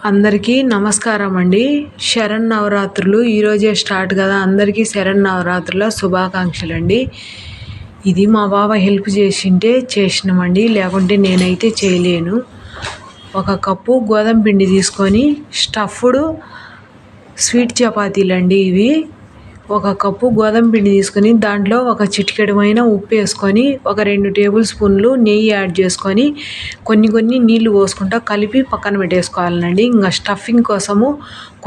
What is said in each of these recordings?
అందరికీ నమస్కారం అండి. శరన్నవరాత్రులు ఈరోజే స్టార్ట్ కదా. అందరికీ శరన్నవరాత్రుల శుభాకాంక్షలు అండి. ఇది మా బావ హెల్ప్ చేసింటే చేసినామండి, లేకుంటే నేనైతే చేయలేను. ఒక కప్పు గోధుమ పిండి తీసుకొని స్టఫ్డ్ స్వీట్ చపాతీలు అండి ఇవి. ఒక కప్పు గోధుమ పిండి తీసుకొని దాంట్లో ఒక చిటికెడమైన ఉప్పు వేసుకొని ఒక 2 టేబుల్ స్పూన్లు నెయ్యి యాడ్ చేసుకొని కొన్ని నీళ్లు పోసుకుంటా కలిపి పక్కన పెట్టేసుకోవాలండి. ఇంకా స్టఫింగ్ కోసము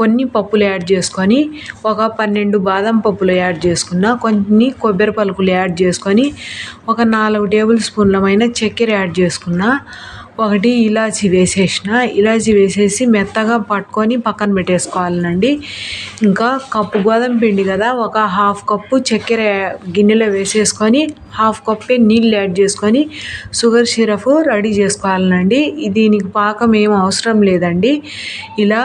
కొన్ని పప్పులు యాడ్ చేసుకొని ఒక 12 బాదం పప్పులు యాడ్ చేసుకున్న, కొన్ని కొబ్బరి పలుకులు యాడ్ చేసుకొని ఒక 4 టేబుల్ స్పూన్లమైన చక్కెర యాడ్ చేసుకున్న, ఒకటి ఇలాచి వేసేసిన. ఇలాచి వేసేసి మెత్తగా పట్టుకొని పక్కన పెట్టేసుకోవాలండి. ఇంకా కప్పు గోధుమ పిండి కదా, ఒక హాఫ్ కప్పు చక్కెర గిన్నెలో వేసేసుకొని హాఫ్ కప్పే నీళ్ళు యాడ్ చేసుకొని షుగర్ సిరప్ రెడీ చేసుకోవాలండి. దీనికి పాకం ఏం అవసరం లేదండి. ఇలా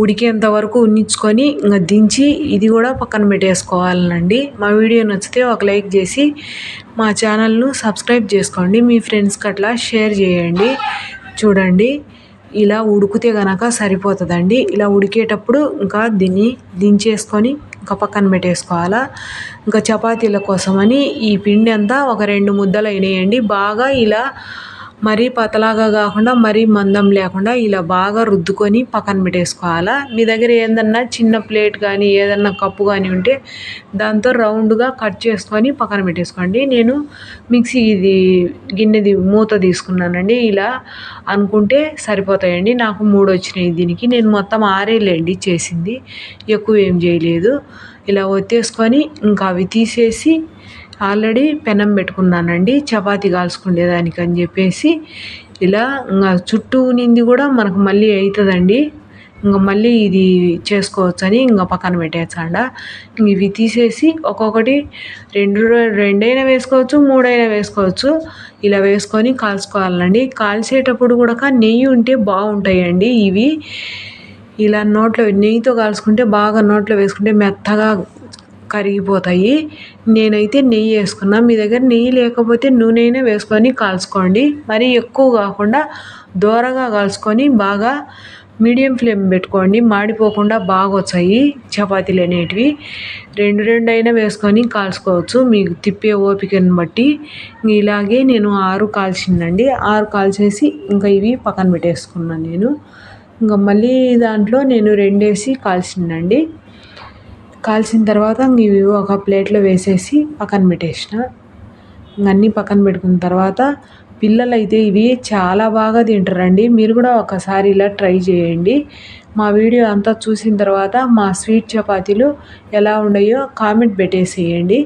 ఉడికేంత వరకు ఉన్నించుకొని ఇంకా దించి ఇది కూడా పక్కన పెట్టేసుకోవాలండి. మా వీడియో నచ్చితే ఒక లైక్ చేసి మా ఛానల్ను సబ్స్క్రైబ్ చేసుకోండి. మీ ఫ్రెండ్స్కి అట్లా షేర్ చేయండి. చూడండి, ఇలా ఉడికితే కనుక సరిపోతుందండి. ఇలా ఉడికేటప్పుడు ఇంకా దీన్ని దించేసుకొని ఇంకా పక్కన పెట్టేసుకోవాలా. ఇంకా చపాతీల కోసమని ఈ పిండి అంతా ఒక 2 ముద్దలు అయినాయండి. బాగా ఇలా మరీ పతలాగా కాకుండా మరీ మందం లేకుండా ఇలా బాగా రుద్దుకొని పక్కన పెట్టేసుకోవాలా. మీ దగ్గర ఏదన్నా చిన్న ప్లేట్ కానీ ఏదన్నా కప్పు కానీ ఉంటే దాంతో రౌండ్గా కట్ చేసుకొని పక్కన పెట్టేసుకోండి. నేను మిక్సీ గిన్నెది మూత తీసుకున్నానండి. ఇలా అనుకుంటే సరిపోతాయండి. నాకు 3 వచ్చినాయి దీనికి. నేను మొత్తం 6 చేసింది, ఎక్కువ ఏం చేయలేదు. ఇలా ఒత్తేసుకొని ఇంకా అవి తీసేసి ఆల్రెడీ పెనం పెట్టుకున్నానండి చపాతీ కాల్చుకునేదానికి అని చెప్పేసి. ఇలా ఇంకా చుట్టూ నింది కూడా మనకు మళ్ళీ అవుతుందండి. ఇంకా మళ్ళీ ఇది చేసుకోవచ్చని ఇంకా పక్కన పెట్టేసాడ. ఇవి తీసేసి ఒక్కొక్కటి రెండైనా వేసుకోవచ్చు, 3 అయినా వేసుకోవచ్చు. ఇలా వేసుకొని కాల్చుకోవాలండి. కాల్చేటప్పుడు కూడా నెయ్యి ఉంటే బాగుంటాయండి ఇవి. ఇలా నెయ్యితో కాల్చుకుంటే బాగా నోట్లో వేసుకుంటే మెత్తగా కరిగిపోతాయి. నేనైతే నెయ్యి వేసుకున్నా. మీ దగ్గర నెయ్యి లేకపోతే నూనె అయినా వేసుకొని కాల్చుకోండి. మరీ ఎక్కువ కాకుండా దోరగా కాల్చుకొని బాగా మీడియం ఫ్లేమ్ పెట్టుకోండి. మాడిపోకుండా బాగా వచ్చాయి చపాతీలు అనేటివి. 2 అయినా వేసుకొని కాల్చుకోవచ్చు మీకు తిప్పే ఓపికను బట్టి. ఇలాగే నేను 6 కాల్చిందండి. 6 కాల్చేసి ఇంకా ఇవి పక్కన పెట్టేసుకున్నాను నేను. ఇంకా మళ్ళీ దాంట్లో నేను 2 వేసి కాల్చిందండి. కాల్చిన తర్వాత ఇవి ఒక ప్లేట్లో వేసేసి పక్కన పెట్టేసిన. అన్నీ పక్కన పెట్టుకున్న తర్వాత పిల్లలు అయితే ఇవి చాలా బాగా తింటారండి. మీరు కూడా ఒకసారి ఇలా ట్రై చేయండి. మా వీడియో అంతా చూసిన తర్వాత మా స్వీట్ చపాతీలు ఎలా ఉన్నాయో కామెంట్ పెట్టేసేయండి.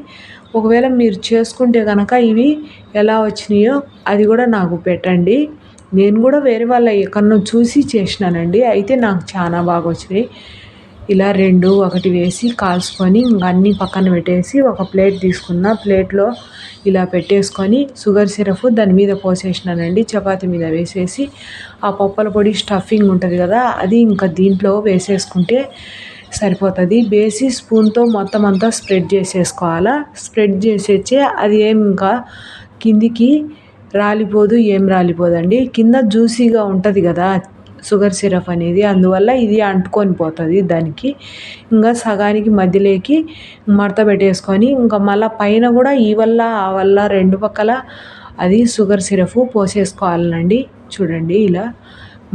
ఒకవేళ మీరు చేసుకుంటే కనుక ఇవి ఎలా వచ్చినాయో అది కూడా నాకు పెట్టండి. నేను కూడా వేరే వాళ్ళ ఎక్కడనో చూసి చేసినానండి. అయితే నాకు చాలా బాగా వచ్చినాయి. ఇలా 2 ఒకటి వేసి కాల్చుకొని ఇంకా అన్నీ పక్కన పెట్టేసి ఒక ప్లేట్ తీసుకున్న. ప్లేట్లో ఇలా పెట్టేసుకొని షుగర్ సిరప్ దాని మీద పోసేసినానండి. చపాతీ మీద వేసేసి ఆ పప్పుల పొడి స్టఫింగ్ ఉంటుంది కదా, అది ఇంకా దీంట్లో వేసేసుకుంటే సరిపోతుంది. వేసి స్పూన్తో మొత్తం అంతా స్ప్రెడ్ చేసేసుకోవాలా. స్ప్రెడ్ చేసేసి అది ఇంకా కిందికి రాలిపోదు, ఏం రాలిపోదండి. కింద జ్యూసీగా ఉంటుంది కదా షుగర్ సిరప్ అనేది, అందువల్ల ఇది అంటుకొని పోతుంది దానికి. ఇంకా సగానికి మధ్యలోకి మడత పెట్టేసుకొని ఇంకా మళ్ళీ పైన కూడా ఈ వల్ల ఆ వల్ల 2 పక్కల అది షుగర్ సిరప్ పోసేసుకోవాలండి. చూడండి, ఇలా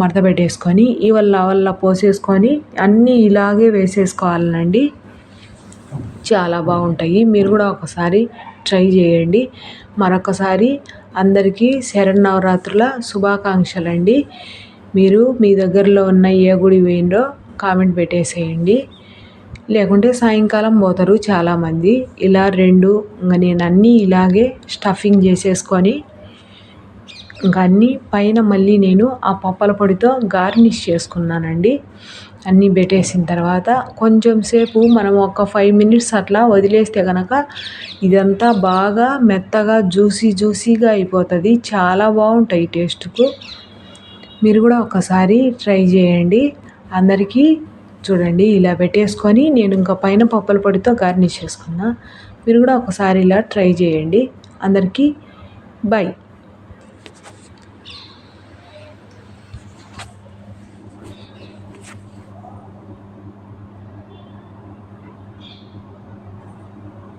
మడత పెట్టేసుకొని ఈ వల్ల ఆ వల్ల పోసేసుకొని అన్నీ ఇలాగే వేసేసుకోవాలండి. చాలా బాగుంటాయి. మీరు కూడా ఒకసారి ట్రై చేయండి. మరొకసారి అందరికీ శరన్నవరాత్రుల శుభాకాంక్షలండి. మీరు మీ దగ్గరలో ఉన్న ఏ గుడి పోయినరో కామెంట్ పెట్టేసేయండి. లేకుంటే సాయంకాలం పోతారు చాలామంది. ఇలా 2 ఇంకా నేను అన్నీ ఇలాగే స్టఫింగ్ చేసేసుకొని ఇంకా అన్నీ పైన మళ్ళీ నేను ఆ పప్పుల పొడితో గార్నిష్ చేసుకున్నానండి. అన్నీ పెట్టేసిన తర్వాత కొంచెం సేపు మనం ఒక 5 మినిట్స్ అట్లా వదిలేస్తే కనుక ఇదంతా బాగా మెత్తగా జ్యూసీగా అయిపోతుంది. చాలా బాగుంటాయి టేస్ట్కు. మీరు కూడా ఒకసారి ట్రై చేయండి. అందరికీ చూడండి, ఇలా పెట్టేసుకొని నేను ఇంకా పైన పప్పుల పొడితో గార్నిష్ చేసుకున్నా. మీరు కూడా ఒకసారి ఇలా ట్రై చేయండి. అందరికీ బై.